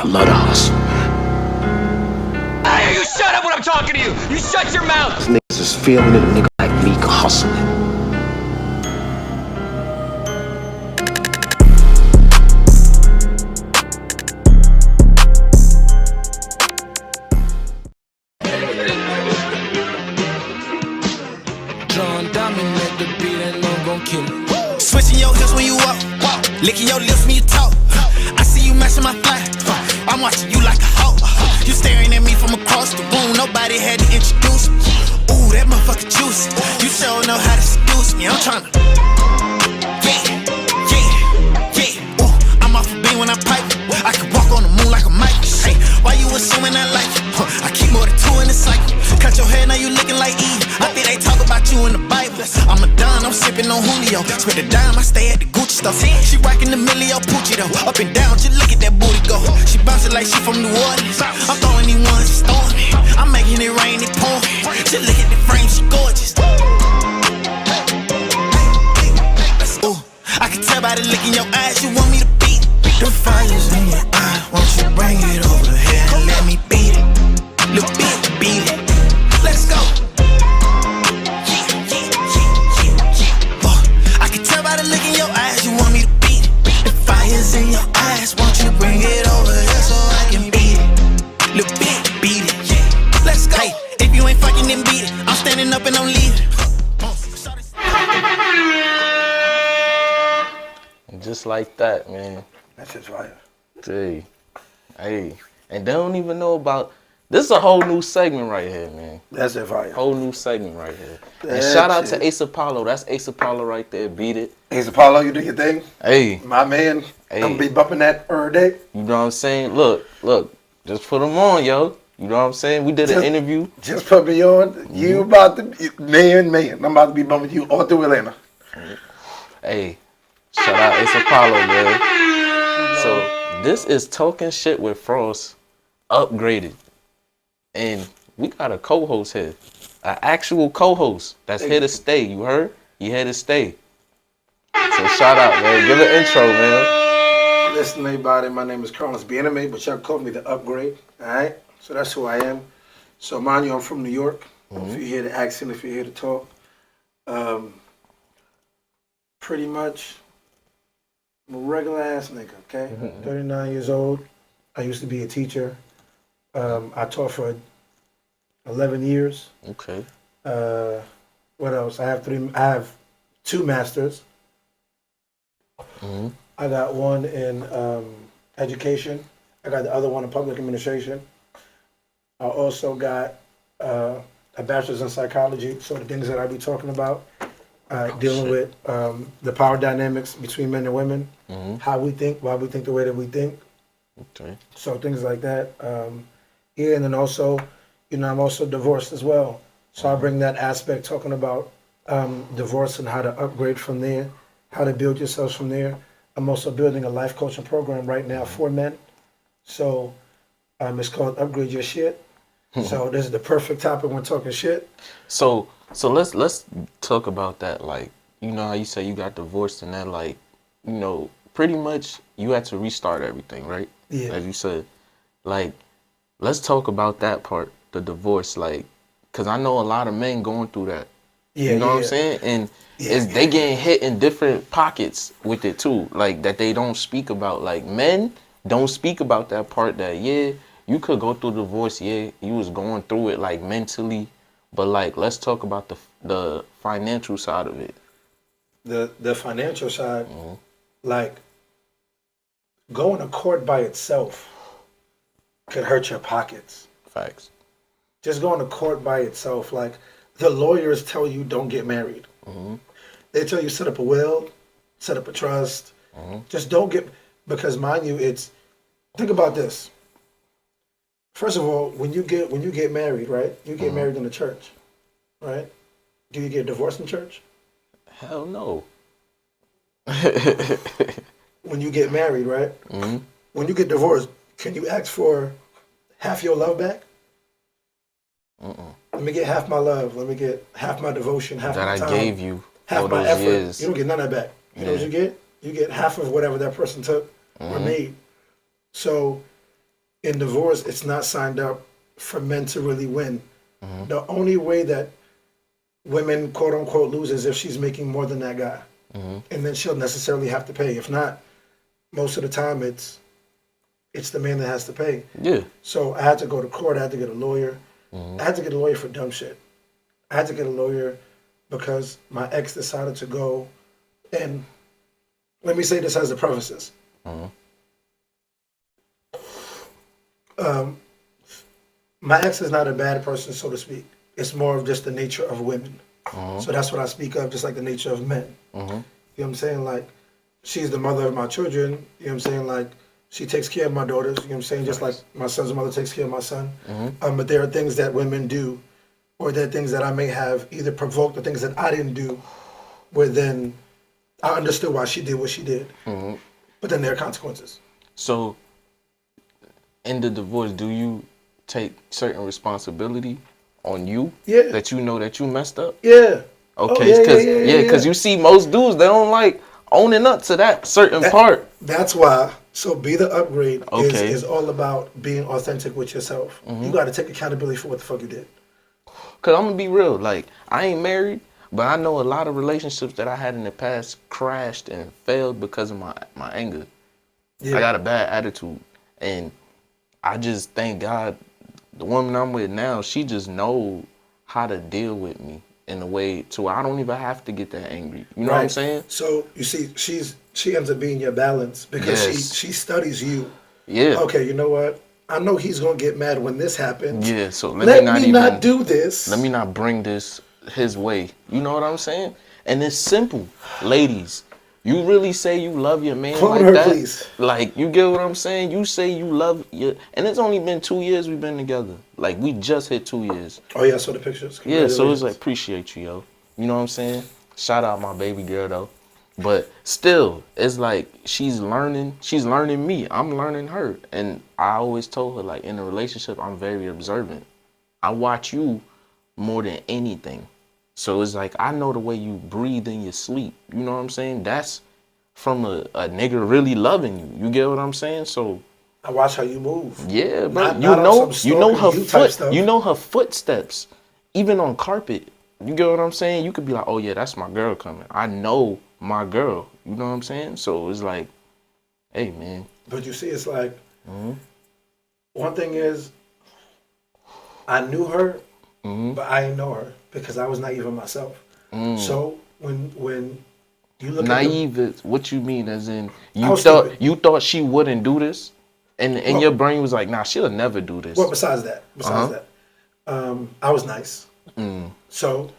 I love to hustle. Hey, you shut up when I'm talking to you! You shut your mouth! These niggas is feeling it, a nigga like me can hustle it. Switching your hips when you walk, licking your lips when you talk. I see you matching my fly. I'm watching you like a hawk. You staring at me from across the room. Nobody had to introduce me. Ooh, that motherfucker juicy. You sure know how to seduce me. I'm tryna. Yeah. Ooh, I'm off a beam when I pipe. I can walk on the moon like a mic. Hey, why you assuming I like it? I keep more than 2 in the cycle. Cut your hair, now you looking like Eve. I think they talk about you in the Bible. I'm a Don, I'm sipping on Julio. Spend a dime, I stay at the Gucci stuff. She rockin' the Millie Poochie though. Up and down, just look at that booty go. She bouncing like she from New Orleans. I'm throwing these ones, she storming. I'm making it rain, it pouring. Just look at the frame, she gorgeous. Ooh, I can tell by the look in your eyes, you want me to beat. The fire's in your eyes, won't you bring it over here and let me beat it. Look big, beat it. Let's go. I can tell by the look in your eyes, you want me to beat it. The fire's in your eyes, won't you bring it over here so I can beat it. Look big, beat it. Let's go. Hey, if you ain't fucking, then beat it. I'm standing up and I'm leaving. Just like that, man. That's just fire. Hey, and they don't even know about. This is a whole new segment right here, man. That's it, fire. Whole new segment right here. And shout out to Ace Apollo. That's Ace Apollo right there. Beat it. Ace Apollo, you do your thing. Hey, my man. Hey. I'm gonna be bumping that every day. You know what I'm saying? Look. Just put them on, yo. You know what I'm saying? We did an interview. Just put me on. You about to be, man. I'm about to be bumping you all through Atlanta. Hey, shout out Ace Apollo, man. So this is Talking Shit with Frost upgraded. And we got a co-host here. An actual co-host that's here to stay. You heard? He here to stay. So shout out, man. Give an intro, man. Listen, everybody. My name is Carlos Biename, but y'all call me the Upgrade. All right? So that's who I am. So mind you, I'm from New York. If you hear the accent, if you hear the talk. Pretty much, I'm a regular ass nigga, okay? 39 years old. I used to be a teacher. I taught for 11 years. Okay. What else? I have 2 masters. I got one in education. I got the other one in public administration. I also got a bachelor's in psychology. So the things that I be talking about, dealing with the power dynamics between men and women, how we think, why we think the way that we think. Okay. So things like that. Yeah, and then also, I'm also divorced as well. So I bring that aspect, talking about divorce and how to upgrade from there, how to build yourselves from there. I'm also building a life coaching program right now for men. So it's called Upgrade Your Shit. So this is the perfect topic when talking shit. So let's talk about that. Like, you know how you say you got divorced and that, like, pretty much you had to restart everything, right? Yeah. As you said. Like, let's talk about that part, the divorce, like, because I know a lot of men going through that. Yeah, you know what I'm saying? And they getting hit in different pockets with it too, like that they don't speak about. Like, men don't speak about that part that, yeah, you could go through divorce, yeah, you was going through it like mentally, but like, let's talk about the financial side of it. The financial side, like, going to court by itself could hurt your pockets. Facts. Just going to court by itself, like, the lawyers tell you don't get married. They tell you set up a will, set up a trust. Just don't get, because mind you, think about this. First of all, when you get married, right? You get married in the church, right? Do you get divorced in church? Hell no. When you get married, right? When you get divorced, can you ask for half your love back? Let me get half my love. Let me get half my devotion, half my time. That I gave you half all my those effort. years. You don't get none of that back. You know what you get? You get half of whatever that person took or made. So in divorce, it's not signed up for men to really win. The only way that women, quote unquote, lose is if she's making more than that guy. And then she'll necessarily have to pay. If not, most of the time it's the man that has to pay. Yeah. So I had to go to court. I had to get a lawyer. I had to get a lawyer for dumb shit. I had to get a lawyer because my ex decided to go, and let me say this as a preface. My ex is not a bad person, so to speak. It's more of just the nature of women. So that's what I speak of, just like the nature of men. You know what I'm saying? Like, she's the mother of my children. You know what I'm saying? Like, she takes care of my daughters. You know what I'm saying? Just like my son's mother takes care of my son. But there are things that women do, or there are things that I may have either provoked or things that I didn't do, where then I understood why she did what she did. But then there are consequences. So, in the divorce, do you take certain responsibility on you? Yeah. That you know that you messed up? Yeah. Okay, because you see most dudes, they don't like owning up to that certain part. That's why. So Be the Upgrade Okay. is all about being authentic with yourself. You got to take accountability for what the fuck you did. Because I'm going to be real. Like, I ain't married, but I know a lot of relationships that I had in the past crashed and failed because of my anger. Yeah. I got a bad attitude. And I just thank God the woman I'm with now, she just know how to deal with me in a way to where I don't even have to get that angry. You know what I'm saying? So you see, she ends up being your balance because Yes. she studies you. Yeah. Okay, you know what? I know he's gonna get mad when this happens. Yeah, so Let me not do this. Let me not bring this his way. You know what I'm saying? And it's simple. Ladies, you really say you love your man Clone like her, that? please. Like, you get what I'm saying? You say you love your... And it's only been 2 years we've been together. Like, we just hit 2 years. Oh yeah, I saw the pictures. Yeah, so it's Congratulations. like, appreciate you, yo. You know what I'm saying? Shout out my baby girl, though. But still, it's like she's learning me. I'm learning her. And I always told her, like, in a relationship, I'm very observant. I watch you more than anything. So it's like, I know the way you breathe in your sleep. You know what I'm saying? That's from a nigga really loving you. You get what I'm saying? So I watch how you move. yeah, bro. Not on some You know her stalking you type foot. stuff. You know her footsteps. Even on carpet. You get what I'm saying? You could be like, oh yeah, that's my girl coming. I know my girl. You know what I'm saying? So it's like, hey man. But you see, it's like one thing is I knew her, but I didn't know her because I was naive of myself. So when you look Naive is what you mean, as in I was you stupid. thought she wouldn't do this, and Well- your brain was like, nah, she'll never do this. Well, besides that, I was nice. So,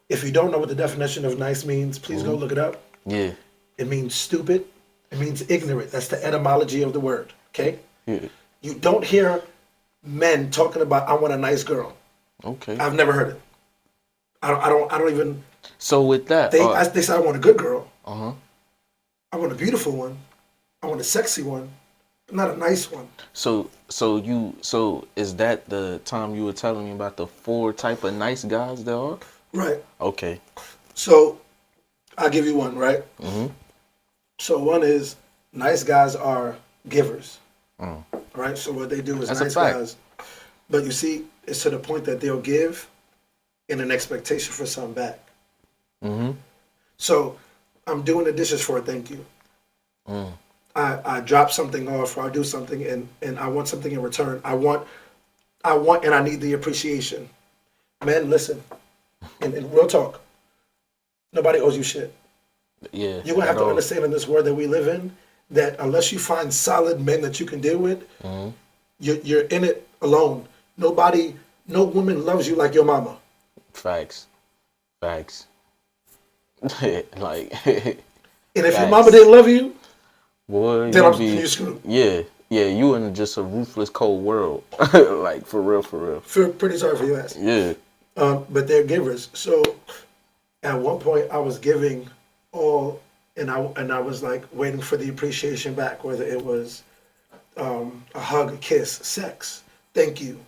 if you don't know what the definition of nice means, please go look it up. Yeah. It means stupid. It means ignorant. That's the etymology of the word. Okay. Yeah. You don't hear men talking about "I want a nice girl." Okay. I've never heard it. I don't even. So with that, They say I want a good girl. I want a beautiful one. I want a sexy one, but not a nice one. so is that the time you were telling me about the 4 type of nice guys there are? Right. Okay. So, I'll give you one, right? So one is nice guys are givers, right? So what they do is That's a nice fact. guys, but you see, it's to the point that they'll give in an expectation for something back. So I'm doing the dishes for a thank you. I drop something off, or I do something, and I want something in return. I want, and I need the appreciation. Men, listen, and real talk. Nobody owes you shit. Yeah. You're gonna have at to all. understand in this world that we live in that unless you find solid men that you can deal with, you're in it alone. No woman loves you like your mama. Facts. Like And if your Facts. mama didn't love you, boy, then you you're screwed. yeah, you in just a ruthless cold world. Like for real. Feel pretty sorry for your ass. Yeah. But they're givers. So at one point I was giving all, and I was like waiting for the appreciation back, whether it was a hug, a kiss, sex, thank you,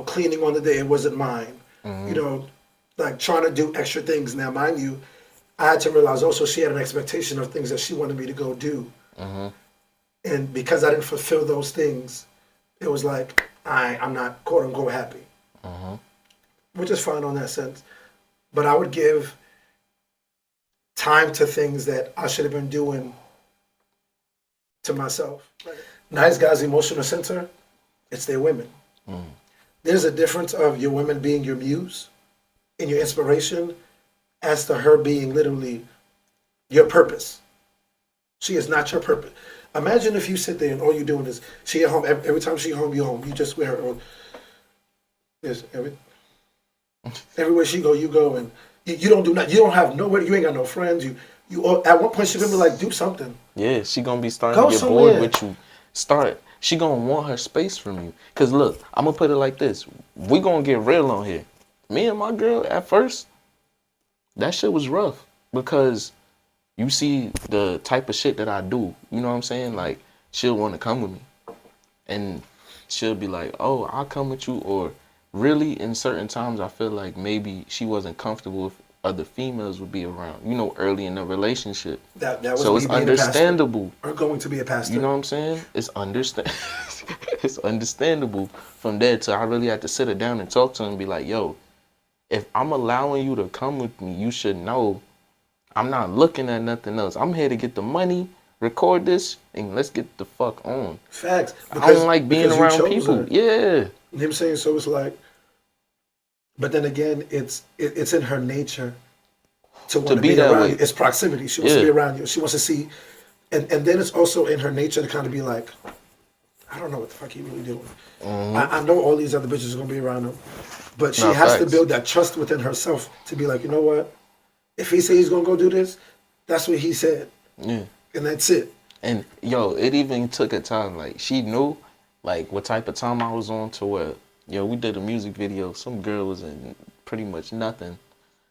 cleaning on the day it wasn't mine, like trying to do extra things. Now, mind you, I had to realize also she had an expectation of things that she wanted me to go do. And because I didn't fulfill those things, it was like, I'm not quote unquote happy. Which is fine on that sense. But I would give time to things that I should have been doing to myself. Nice guys' emotional center, it's their women. There's a difference of your women being your muse and your inspiration as to her being literally your purpose. She is not your purpose. Imagine if you sit there and all you're doing is she at home every time she home, you home. You just with her. Or, yes, everywhere she go, you go, and you don't do nothing. You don't have nowhere. You ain't got no friends. You at one point she gonna be like, do something. Yeah, she gonna be starting Go to get somewhere. bored with you. She gonna want her space from you. Cause look, I'm gonna put it like this. We gonna get real on here. Me and my girl at first, that shit was rough because you see the type of shit that I do. You know what I'm saying? Like, she'll want to come with me. And she'll be like, oh, I'll come with you. Or really, in certain times, I feel like maybe she wasn't comfortable if other females would be around, you know, early in the relationship. That was so me it's being understandable. A pastor, or going to be a pastor. You know what I'm saying? It's it's understandable from there to I really had to sit her down and talk to her and be like, yo, if I'm allowing you to come with me, you should know I'm not looking at nothing else. I'm here to get the money, record this, and let's get the fuck on. Facts. I don't like being around people. Yeah. You know what I'm saying? So it's like, but then again, it's in her nature to want to be that around way. you. It's proximity. She wants to be around you. She wants to see, and then it's also in her nature to kind of be like, I don't know what the fuck he really doing. I know all these other bitches are gonna be around him, but she has to build that trust within herself to be like, you know what? If he says he's gonna go do this, that's what he said. Yeah. And that's it. And yo, it even took a time. Like, she knew like what type of time I was on to where, yo, we did a music video. Some girl was in pretty much nothing,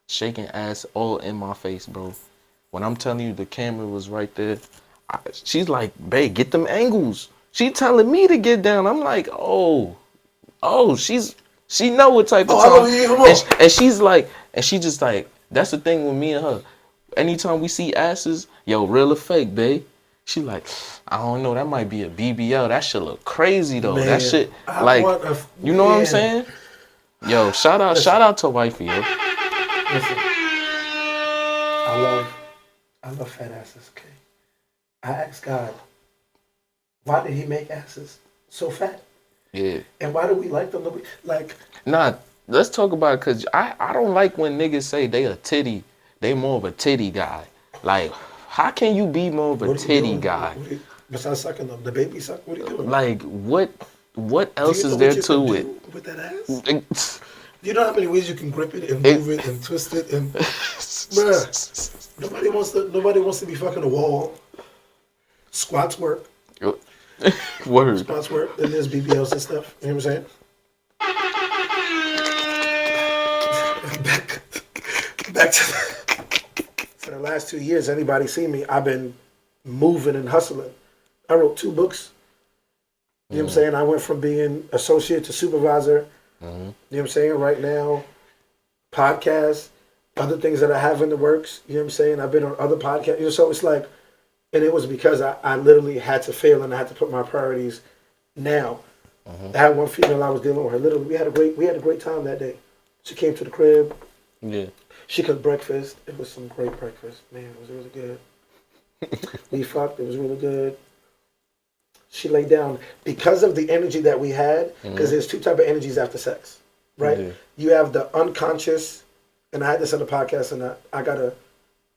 shaking ass all in my face, bro. When I'm telling you the camera was right there, she's like, babe, get them angles. She telling me to get down. I'm like, oh, she know what type of time. And she's like, and she just like, that's the thing with me and her. Anytime we see asses, yo, real or fake, babe. She like, I don't know, that might be a BBL. That shit look crazy though. Man, that shit, like, you know what I'm saying? Yo, shout out to wifey, yo. Listen, I love fat asses. Okay, I asked God, why did He make asses so fat? Yeah. And why do we like them? Like, nah, let's talk about it, cause I don't like when niggas say they more of a titty guy. Like, how can you be more of a titty guy? Besides sucking them, the baby suck. What are you doing? Like, what else is there to it? With that ass? Do you know how many ways you can grip it and move it and twist it and bruh, nobody wants to be fucking a wall. Squats work. Word. Squats work. Then there's BBLs and stuff. You know what I'm saying? Back to for the last 2 years, anybody see me, I've been moving and hustling. I wrote 2 books. You know what I'm saying? I went from being associate to supervisor. You know what I'm saying? Right now, podcasts, other things that I have in the works. You know what I'm saying? I've been on other podcasts. You know, so it's like, and it was because I literally had to fail and I had to put my priorities now. I had one female I was dealing with her. Literally, we had a great time that day. She came to the crib. Yeah. She cooked breakfast. It was some great breakfast. Man, it was really good. We fucked. It was really good. She laid down because of the energy that we had, because there's 2 type of energies after sex, right? Yeah. You have the unconscious, and I had this on the podcast, and I gotta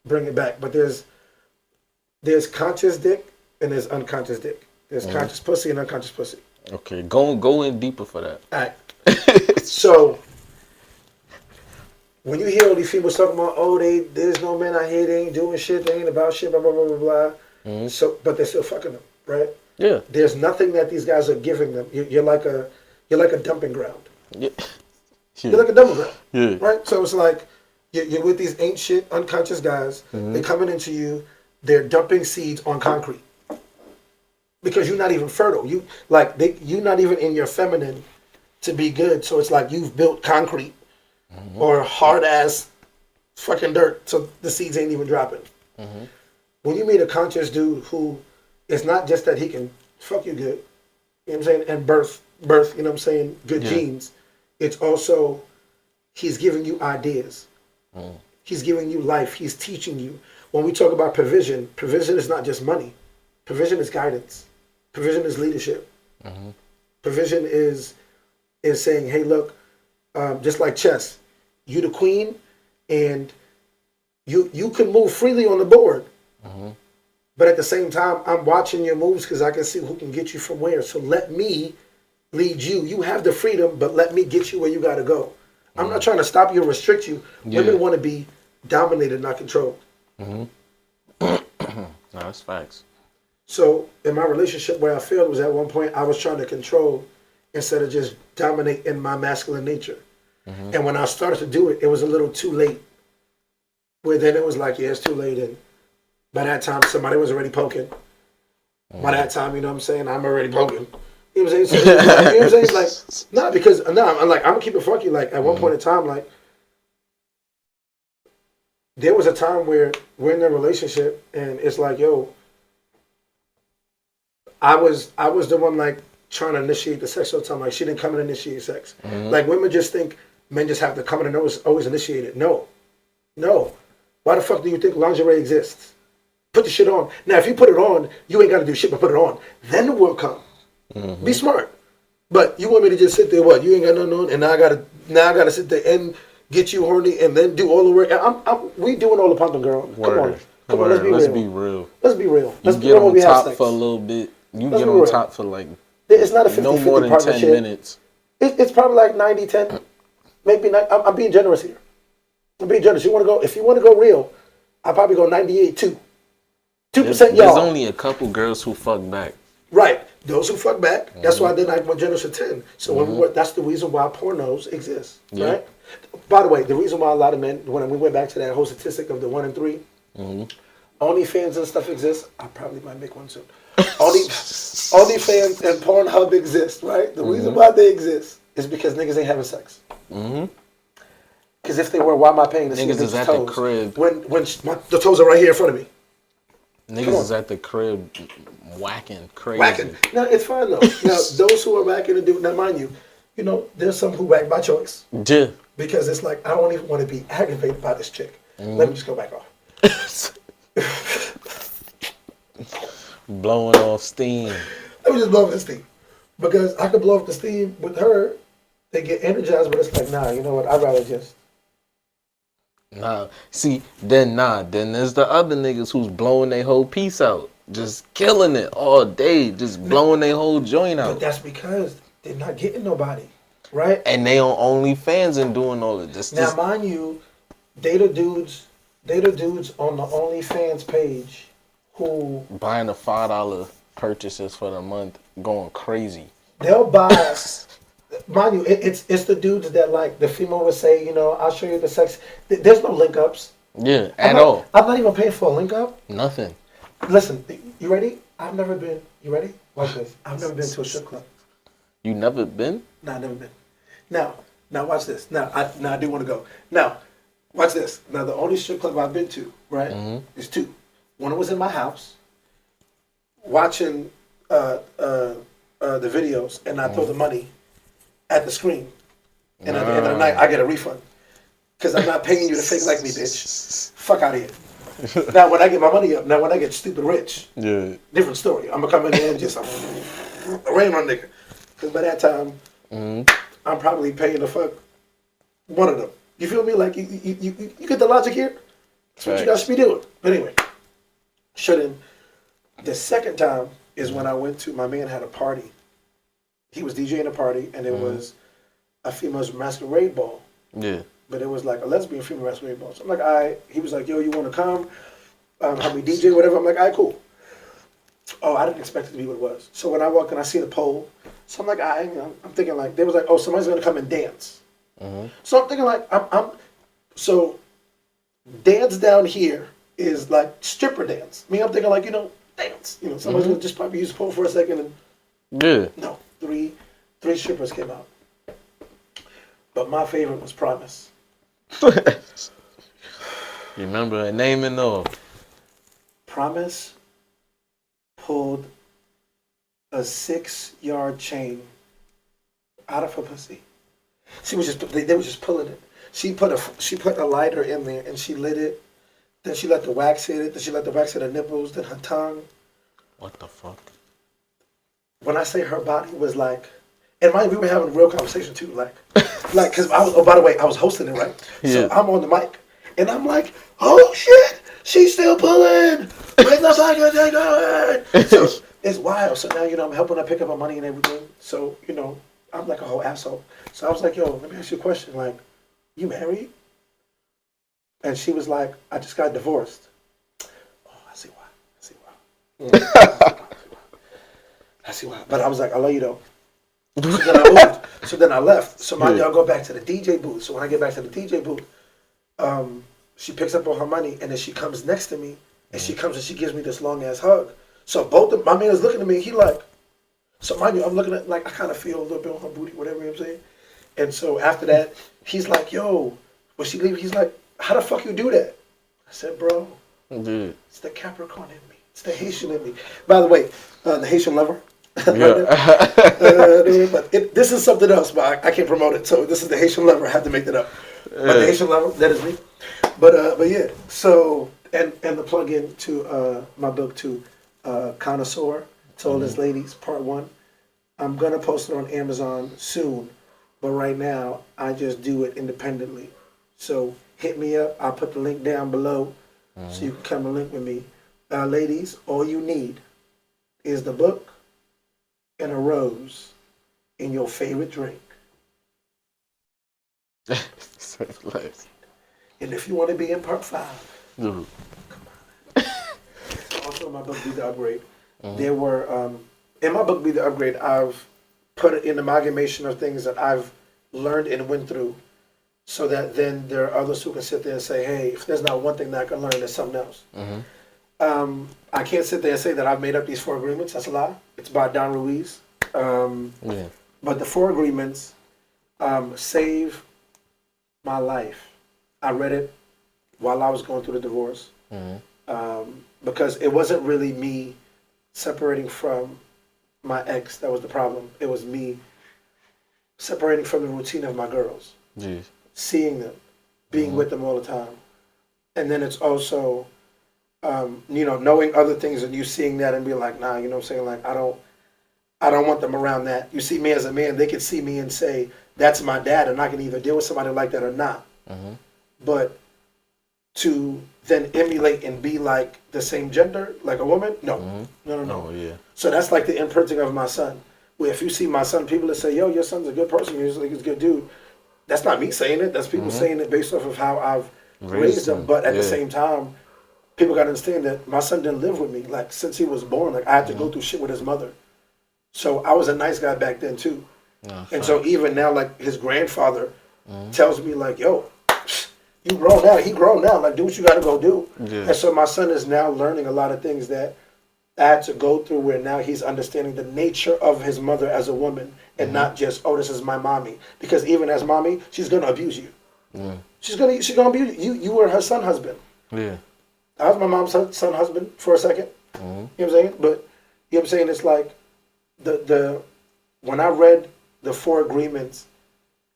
bring it back. But there's conscious dick and there's unconscious dick. There's conscious pussy and unconscious pussy. Okay, go in deeper for that. All right. So when you hear all these females talking about, oh, there's no men out here, they ain't doing shit, they ain't about shit, blah blah blah blah blah. So, but they're still fucking them, right? Yeah. There's nothing that these guys are giving them. You're like a dumping ground. Yeah. You're like a dumping ground. Yeah. Right? So it's like you're with these ain't shit unconscious guys. They're coming into you. They're dumping seeds on concrete because you're not even fertile. You're not even in your feminine to be good. So it's like you've built concrete or hard ass fucking dirt. So the seeds ain't even dropping. When you meet a conscious dude who it's not just that he can fuck you good, you know what I'm saying, and birth, you know what I'm saying, good genes. It's also he's giving you ideas. He's giving you life. He's teaching you. When we talk about provision is not just money. Provision is guidance. Provision is leadership. Provision is saying, hey, look, just like chess, you the queen, and you can move freely on the board. But at the same time, I'm watching your moves because I can see who can get you from where. So let me lead you. You have the freedom, but let me get you where you got to go. I'm not trying to stop you or restrict you. Women want to be dominated, not controlled. No, that's facts. So in my relationship, where I failed was at one point I was trying to control instead of just dominate in my masculine nature. And when I started to do it, it was a little too late. Where then it was like, yeah, it's too late. And by that time, somebody was already poking. By that time, you know what I'm saying, I'm already poking. You know what I'm saying? So, you know what I'm saying? It's like, nah, because, I'm like, I'm going to keep it funky. Like, at one point in time, like, there was a time where we're in a relationship and it's like, yo, I was the one, like, trying to initiate the sex all the time. Like, she didn't come and initiate sex. Like, women just think men just have to come in and always initiate it. No. Why the fuck do you think lingerie exists? Put the shit on. Now, if you put it on, you ain't got to do shit but put it on. Then the will come. Be smart. But you want me to just sit there, what? You ain't got nothing on, and now I gotta sit there and get you horny and then do all the work. We doing all the pumping, girl. Come on, let's be real. Let's be real. Let's get on top for a little bit. You get on top for like it's not a 50-50 no more than 10 minutes. It's probably like 90-10. Maybe not. I'm being generous here. I'm being generous. If you want to go real, I'll probably go 98-2. 2% y'all. There's only a couple girls who fuck back. Right. Those who fuck back. That's why then I went generous to 10. So that's the reason why pornos exist. Right? By the way, the reason why a lot of men, when we went back to that whole statistic of the 1 in 3, OnlyFans and stuff exists. I probably might make one soon. OnlyFans and Pornhub exist, right? The reason why they exist is because niggas ain't having sex. Because if they were, why am I paying to see niggas is at toes? the crib. When the toes are right here in front of me. Niggas is at the crib whacking crazy. Whacking. Now, it's fine though. Now, those who are whacking and doing, now mind you, there's some who whack by choice. Yeah. Because it's like, I don't even want to be aggravated by this chick. Let me just go back off. Blowing off steam. Let me just blow off the steam. Because I could blow off the steam with her, they get energized, but it's like, nah, you know what, I'd rather just. Nah. See, then there's the other niggas who's blowing their whole piece out. Just killing it all day. Just blowing their whole joint out. But that's because they're not getting nobody. Right? And they on OnlyFans and doing all of this. Now, mind you, they the dudes on the OnlyFans page who buying the $5 purchases for the month, going crazy. They'll buy. Mind you, it's the dudes that, like, the female would say, I'll show you the sex. There's no link ups. Yeah, at all. I'm not even paying for a link up. Nothing. Listen, you ready? You ready? Watch this. I've never been to a strip club. You never been? No, I've never been. Now watch this. Now I do want to go. Now, watch this. Now, the only strip club I've been to, right, is 2. One was in my house, watching the videos, and I throw the money at the screen. And at the end of the night, I get a refund. Because I'm not paying you to fake like me, bitch. Fuck out of here. Now, when I get my money up, when I get stupid rich, different story. I'm going to come in there and just rain on nigga. Because by that time, I'm probably paying the fuck one of them. You feel me? Like, you get the logic here? That's what you guys should be doing. But anyway, shouldn't. The second time is when I went to, my man had a party. He was DJing a party, and it was a female's masquerade ball. Yeah. But it was like a lesbian female masquerade ball. So I'm like, all right. He was like, yo, you want to come? Help me DJ, whatever. I'm like, all right, cool. Oh, I didn't expect it to be what it was. So when I walk in, I see the pole. So I'm like, I'm thinking like, they was like, oh, somebody's going to come and dance. So I'm thinking like, so dance down here is like stripper dance. I mean, I'm thinking like, dance. Somebody's going to just probably use the pole for a second. And no, three strippers came out. But my favorite was Promise. You remember her name and all? Promise pulled a 6-yard chain out of her pussy. She was just they were just pulling it. She put a lighter in there and she lit it. Then she let the wax hit it. Then she let the wax hit her nipples. Then her tongue. What the fuck? When I say her body was like, and mind you, we were having a real conversation too, like, because I was. Oh, by the way, I was hosting it, right? Yeah. So I'm on the mic, and I'm like, oh shit, she's still pulling. What the fuck is she doing? So it's wild. So now I'm helping her pick up her money and everything. So I'm like a whole asshole. So I was like, yo, let me ask you a question. Like, you married? And she was like, I just got divorced. Oh, I see why. I see why. But I was like, I love you though. So then I moved. So then I left. So mind you, I'll go back to the DJ booth. So when I get back to the DJ booth, she picks up all her money and then she comes next to me and she comes and she gives me this long ass hug. So both of my man is looking at me. He like, so mind you, I'm looking at like I kind of feel a little bit on her booty, whatever you know what I'm saying. And so after that, he's like, yo, when she leave, he's like, how the fuck you do that? I said, bro, Dude. it's the Capricorn in me. It's the Haitian in me. By the way, the Haitian lover. Yeah. But this is something else, but I can't promote it. So this is the Haitian lover. I have to make that up. But the Haitian lover, that is me. But yeah. So and the plug-in to my book too, Connoisseur, to all these ladies, part 1. I'm gonna post it on Amazon soon, but right now I just do it independently. So hit me up. I'll put the link down below, so you can come and link with me. Ladies, all you need is the book and a rose in your favorite drink. And if you want to be in part 5, Dude. also in my book, Be the Upgrade, there were, in my book, Be the Upgrade, I've put an amalgamation of things that I've learned and went through, so that then there are others who can sit there and say, hey, if there's not one thing that I can learn, there's something else. I can't sit there and say that I've made up these 4 agreements. That's a lie. It's by Don Ruiz. But the 4 agreements save my life. I read it while I was going through the divorce, because it wasn't really me separating from my ex that was the problem. It was me separating from the routine of my girls. Jeez. Seeing them, being with them all the time. And then it's also, knowing other things and you seeing that and be like, nah, you know what I'm saying? Like, I don't want them around that. You see me as a man, they can see me and say, that's my dad, and I can either deal with somebody like that or not. But to then emulate and be like the same gender, like a woman, no. No. Oh, yeah. So that's like the imprinting of my son. Where if you see my son, people that say, yo, your son's a good person, he's like, he's a good dude. That's not me saying it. That's people saying it based off of how I've raised them. But at the same time, people got to understand that my son didn't live with me. Like, since he was born, like, I had to go through shit with his mother. So I was a nice guy back then, too. And so even now, like, his grandfather tells me, like, yo, you grown now. He grown now. Like, do what you got to go do. And so my son is now learning a lot of things that I had to go through, where now he's understanding the nature of his mother as a woman, and not just, oh, this is my mommy. Because even as mommy, she's gonna abuse you. She's gonna abuse you. You were her son husband. Yeah. I was my mom's son husband for a second. You know what I'm saying? But you know what I'm saying? It's like the when I read the 4 agreements,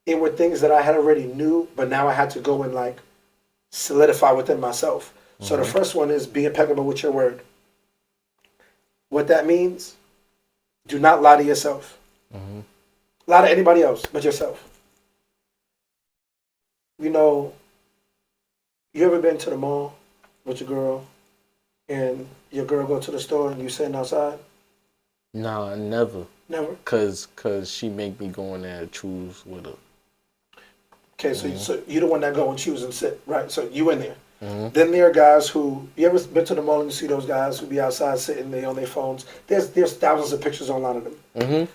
it were things that I had already knew, but now I had to go and like solidify within myself. So the first one is be impeccable with your word. What that means, do not lie to yourself. Lie to anybody else but yourself. You ever been to the mall with your girl and your girl go to the store and you sitting outside? Nah, never. Never? Cause she make me go in there and choose with her. Okay, so you're the one that go and choose and sit, right? So you in there. Then there are guys who, you ever been to the mall and you see those guys who be outside sitting there on their phones? There's thousands of pictures online of them.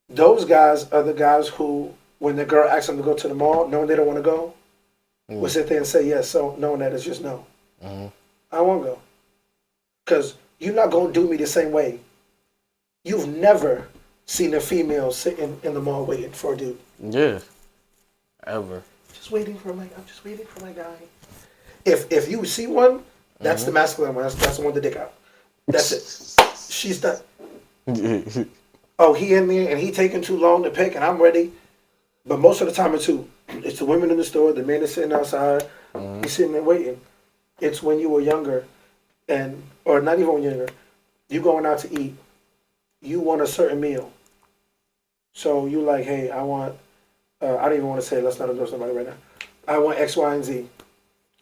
Those guys are the guys who, when the girl asks them to go to the mall, knowing they don't want to go, will sit there and say yes, so knowing that it's just no. I won't go. Because you're not going to do me the same way. You've never seen a female sitting in the mall waiting for a dude. Yeah. Ever. I'm just waiting for my guy. If you see one, That's the masculine one. That's the one with the dick out. That's it. She's done. Oh, he in there and he taking too long to pick, and I'm ready. But most of the time, it's who? It's the women in the store. The man is sitting outside. He's sitting there waiting. It's when you were younger, or not even when you're younger. You going out to eat. You want a certain meal. So you like, hey, I want. I don't even want to say. Let's not endorse somebody right now. I want X, Y, and Z.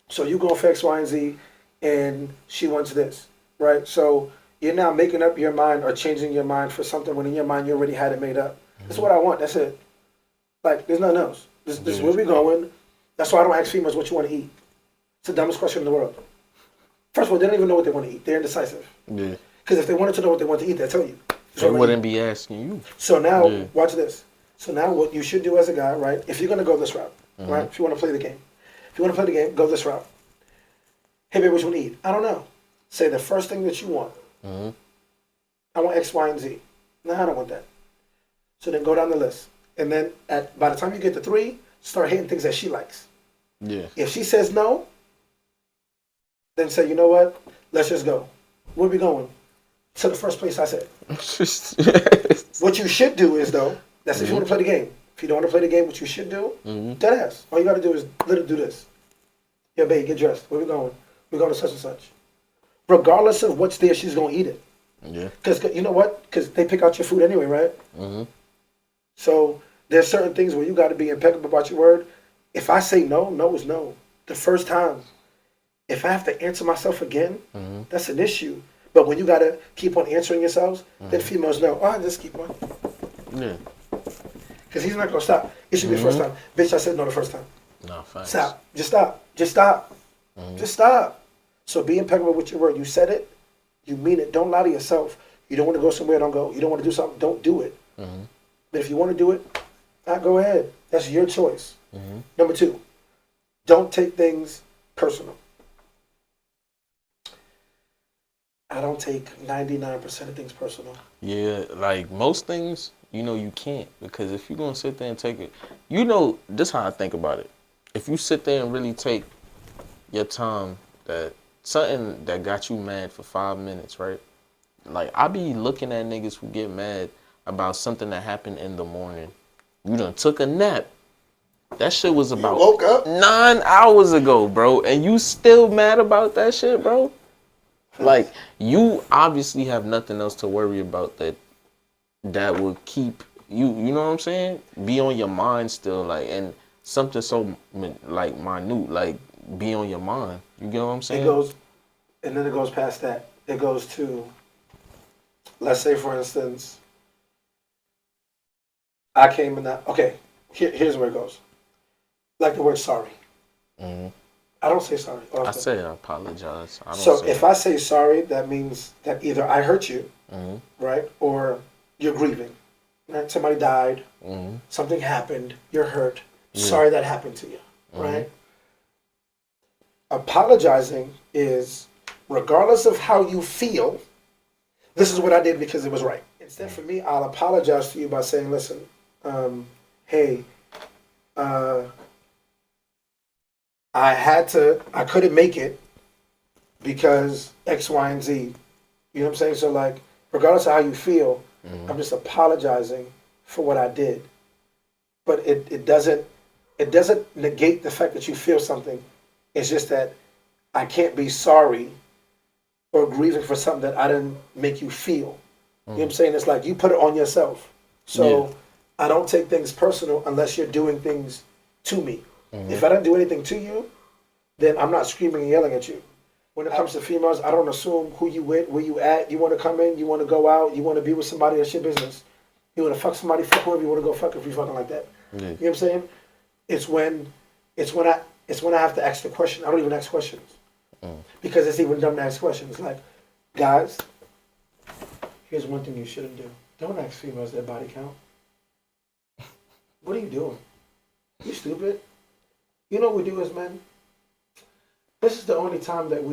So you go for X, Y, and Z, and she wants this, right? So you're now making up your mind or changing your mind for something when in your mind you already had it made up. This is what I want. That's it. Like, there's nothing else. This is where we're going. That's why I don't ask females what you want to eat. It's the dumbest question in the world. First of all, they don't even know what they want to eat. They're indecisive. Yeah. Because if they wanted to know what they want to eat, they'll tell you. They wouldn't be asking you. So now, watch this. So now what you should do as a guy, right? If you're going to go this route, right? If you want to play the game. If you want to play the game, go this route. Hey, baby, what you want to eat? I don't know. Say the first thing that you want. I want X, Y, and Z. No, I don't want that. So then go down the list. And then by the time you get to 3, start hitting things that she likes. Yeah. If she says no, then say, you know what? Let's just go. Where we going? To the first place I said. What you should do is, though, that's if you want to play the game. If you don't want to play the game, what you should do, dead ass. All you got to do is literally do this. Yeah, babe, get dressed. Where we going? We're going to such and such. Regardless of what's there, she's going to eat it. Yeah. Because you know what? Because they pick out your food anyway, right? So there's certain things where you got to be impeccable about your word. If I say no, no is no. The first time. If I have to answer myself again, that's an issue. But when you got to keep on answering yourselves, then females know, oh, just keep on. Yeah. Because he's not going to stop. It should be the first time. Bitch, I said no the first time. No, fine. Stop. Just stop. Just stop. Just stop. So be impeccable with your word. You said it. You mean it. Don't lie to yourself. You don't want to go somewhere, don't go. You don't want to do something, don't do it. But if you want to do it, go ahead. That's your choice. Number 2, don't take things personal. I don't take 99% of things personal. Yeah, like most things, you can't. Because if you're going to sit there and take it, this is how I think about it. If you sit there and really take your time, that something that got you mad for 5 minutes, right? Like, I be looking at niggas who get mad about something that happened in the morning. You done took a nap. That shit was about woke up 9 hours ago, bro. And you still mad about that shit, bro? Like, you obviously have nothing else to worry about that will keep you know what I'm saying? Be on your mind still, like, and something so, like, minute, like, be on your mind. You get what I'm saying? And then it goes past that. It goes to, let's say, for instance, I came in that, okay, here's where it goes. Like the word sorry. I don't say sorry often. I say I apologize. If I say sorry, that means that either I hurt you, right, or you're grieving. Right? Somebody died, something happened, you're hurt. Sorry that happened to you, right? Apologizing is, regardless of how you feel, this is what I did because it was right. Instead, for me, I'll apologize to you by saying, listen, hey, I couldn't make it because X, Y, and Z. You know what I'm saying? So, like, regardless of how you feel, I'm just apologizing for what I did. But it doesn't negate the fact that you feel something. It's just that I can't be sorry or grieving for something that I didn't make you feel. You know what I'm saying? It's like you put it on yourself. So I don't take things personal unless you're doing things to me. If I don't do anything to you, then I'm not screaming and yelling at you. When it comes to females, I don't assume who you with, where you at. You want to come in, you want to go out, you want to be with somebody, that's your business. You want to fuck somebody, fuck whoever you want to go fuck if you fucking like that. You know what I'm saying? It's when I have to ask the question. I don't even ask questions. Because it's even dumb to ask questions. Like, guys, here's one thing you shouldn't do. Don't ask females their body count. What are you doing? You stupid. You know what we do as men? This is the only time that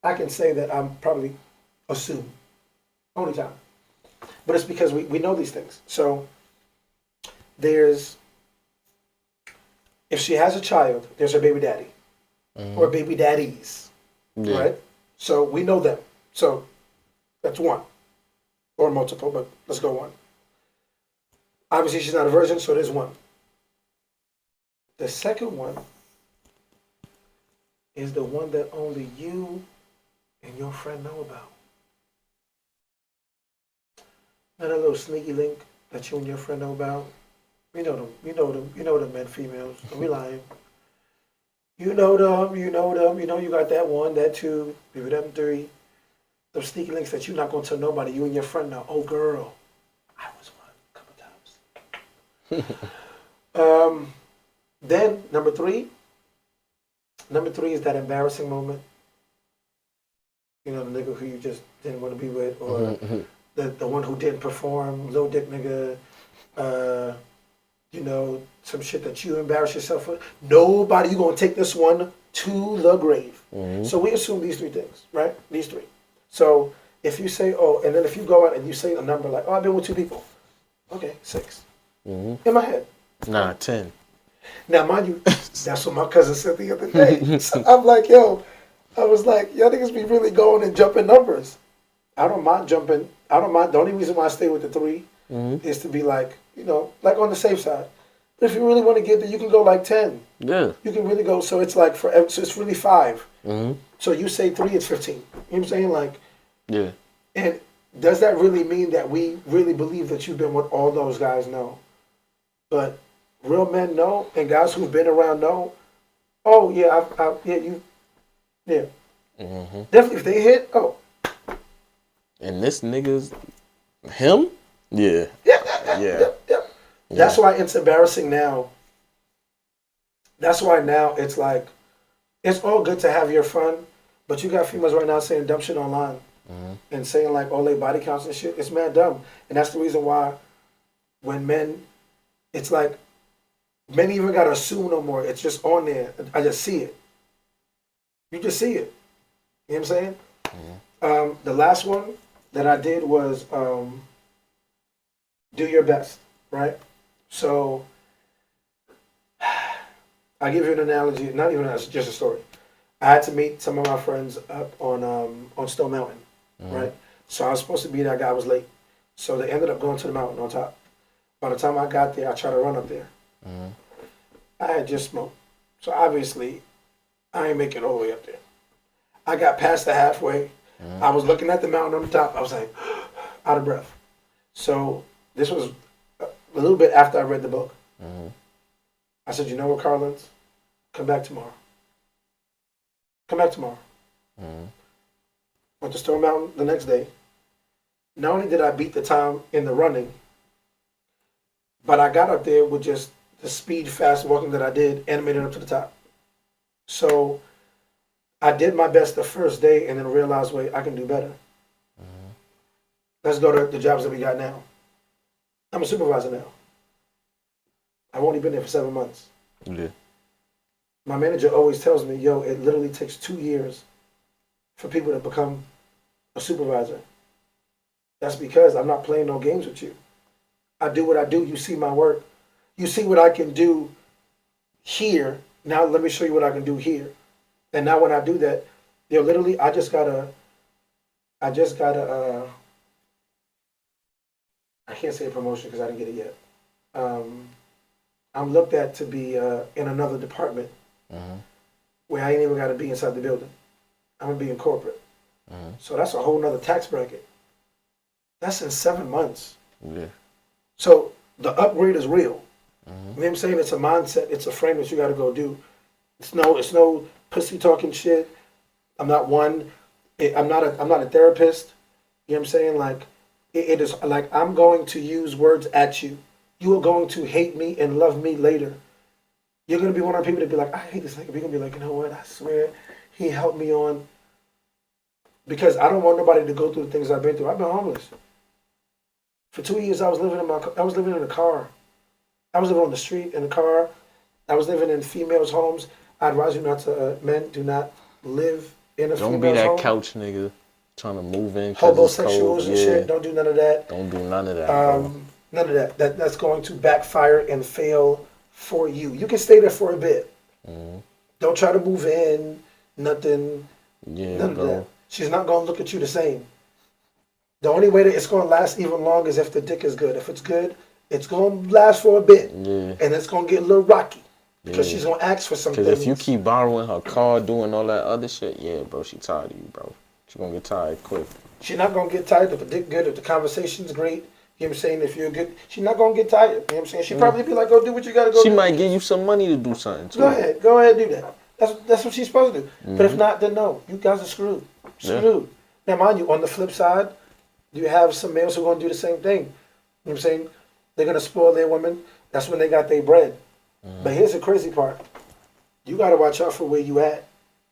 I can say that I'm probably assume. Only time. But it's because we know these things. So if she has a child, there's her baby daddy. Or baby daddies. Yeah. right? So we know them. So that's one, or multiple, but let's go one. Obviously, she's not a virgin, so there's one. The second one is the one that only you and your friend know about. Not a little sneaky link that you and your friend know about. You know them. You know them. You know them men, females. Don't be lying. You know them. You know them. You know you got that one, that two, maybe them three. Those sneaky links that you're not gonna tell nobody. You and your friend know. Oh, girl, I was one a couple times. Then number three is that embarrassing moment. You know, the nigga who you just didn't want to be with, or the one who didn't perform, low dick nigga. You know, some shit that you embarrass yourself for. Nobody, you gonna take this one to the grave. So we assume these three things, right? These three. So if you say, oh, and then if you go out and you say a number like, oh, I've been with 2 people. Okay, 6. In my head. Nah, 10. Now, mind you, that's what my cousin said the other day. So I'm like, yo, I was like, y'all niggas be really going and jumping numbers. I don't mind jumping. I don't mind. The only reason why I stay with the 3 is to be like, you know, like on the safe side. But if you really want to get there, you can go like 10. Yeah. You can really go. So it's like forever. So it's really 5. So you say 3, it's 15. You know what I'm saying? Like, yeah. And does that really mean that we really believe that you've been with all those guys? No. But real men know, and guys who've been around know. Oh yeah, yeah. Definitely, if they hit, oh. And this nigga's him? Yeah. Yeah. That's why it's embarrassing now. That's why now it's like, it's all good to have your fun, but you got females right now saying dumb shit online and saying like all they body counts and shit. It's mad dumb, and that's the reason why when men, it's like men even gotta assume no more. It's just on there. I just see it. You just see it. You know what I'm saying? The last one that I did was do your best, right? So I give you an analogy, not even just a story. I had to meet some of my friends up on Stone Mountain, right? So I was supposed to be there. I was late, so they ended up going to the mountain on top. By the time I got there, I tried to run up there. I had just smoked, so obviously I ain't making it all the way up there. I got past the halfway. I was looking at the mountain on the top. I was like, out of breath. So this was a little bit after I read the book. I said, you know what, Carlins? Come back tomorrow. Come back tomorrow. Went to Stone Mountain the next day. Not only did I beat the time in the running, but I got up there with just the speed, fast walking that I did and made it up to the top. So I did my best the first day and then realized, wait, I can do better. Let's go to the jobs that we got now. I'm a supervisor now. I've only been there for 7 months. Yeah. My manager always tells me, yo, it literally takes 2 years for people to become a supervisor. That's because I'm not playing no games with you. I do what I do. You see my work. You see what I can do here. Now let me show you what I can do here. And now when I do that, yo, literally, I just gotta, I can't say a promotion because I didn't get it yet. I'm looked at to be in another department where I ain't even got to be inside the building. I'm going to be in corporate. So that's a whole nother tax bracket. That's in 7 months. Yeah. So the upgrade is real. You know what I'm saying? It's a mindset. It's a frame that you got to go do. It's no pussy talking shit. I'm not a therapist. You know what I'm saying? Like, it is like I'm going to use words at you. You are going to hate me and love me later. You're going to be one of the people that be like, I hate this nigga. You're going to be like, you know what? I swear he helped me on. Because I don't want nobody to go through the things I've been through. I've been homeless. For 2 years, I was living in a car. I was living on the street in a car. I was living in females' homes. I advise you not to, men, do not live in a female's home. Don't be that couch nigga trying to move in. Homosexuals and shit. Don't do none of that. Don't do none of that. None of that. That's going to backfire and fail for you. You can stay there for a bit. Don't try to move in. Nothing. Yeah, None of bro. that. She's not gonna look at you the same. The only way that it's gonna last even long is if the dick is good. If it's good, it's gonna last for a bit, Yeah. and it's gonna get a little rocky because Yeah. she's gonna ask for some Because things. if you keep borrowing her car, doing all that other shit, yeah, bro, she tired of you, bro. She gonna get tired quick. She's not gonna get tired if the dick good, if the conversation's great. You know what I'm saying? If you're good, she's not gonna get tired. You know what I'm saying? She probably be like, "Go do what you gotta go She do." might give you some money to do something too. Go ahead, do that. That's what she's supposed to do. But if not, then no, you guys are screwed. Screwed. Now, mind you, on the flip side, you have some males who are gonna do the same thing. You know what I'm saying? They're gonna spoil their women. That's when they got their bread. But here's the crazy part: you gotta watch out for where you at.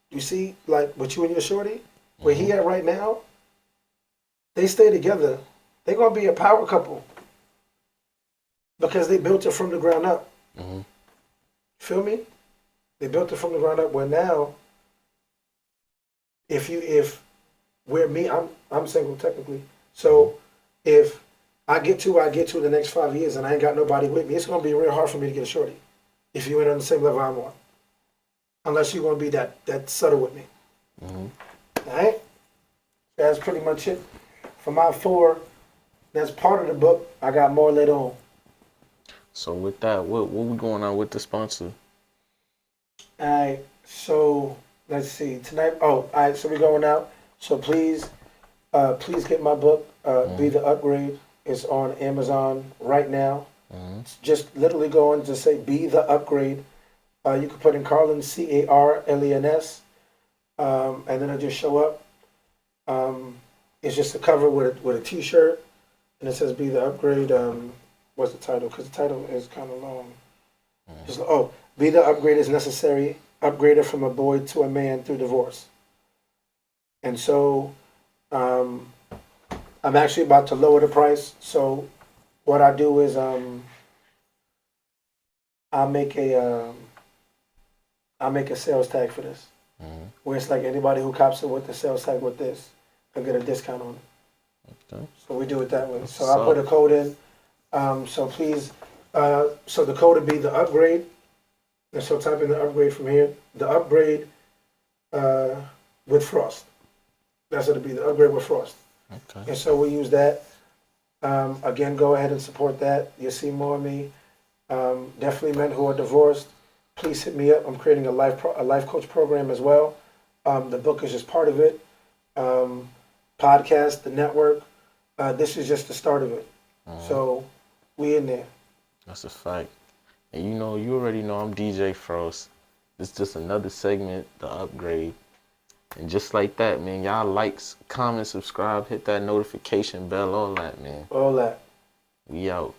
You see, like with you and your shorty, where he at right now. They stay together. They're gonna be a power couple because they built it from the ground up. Feel me? They built it from the ground up. Where now, if we're me, I'm single technically. So if I get to the next 5 years and I ain't got nobody with me, it's gonna be real hard for me to get a shorty. If you ain't on the same level I'm on, unless you're gonna be that subtle with me. All right. That's pretty much it for my 4. That's part of the book. I got more later on. So with that, what we going on with the sponsor? Alright, so let's see. Tonight alright, so we're going out. So please get my book, Be the Upgrade. It's on Amazon right now. Just literally go on to say Be the Upgrade. You can put in Carlin, Carlens, and then it'll just show up. It's just a cover with a t-shirt. And it says "Be the Upgrade." What's the title? Because the title is kind of long. Just, "Be the Upgrade is necessary. Upgrader from a boy to a man through divorce." And so, I'm actually about to lower the price. So, what I do is, I'll make a sales tag for this, where it's like anybody who cops it with the sales tag with this, they'll get a discount on it. Okay. So we do it that way. So What's I'll put up? a code in. So please, so the code would be the upgrade. And so type in the upgrade from here. The upgrade with Frost. That's what it'll be, the upgrade with Frost. Okay. And so we use that. Again, go ahead and support that. You'll see more of me. Definitely men who are divorced. Please hit me up. I'm creating a life coach program as well. The book is just part of it. Podcast, the network. This is just the start of it. So we in there. That's a fact. And you already know I'm DJ Frost. It's just another segment, the upgrade. And just like that, man, y'all likes, comment, subscribe, hit that notification bell, all that, man. All that. We out.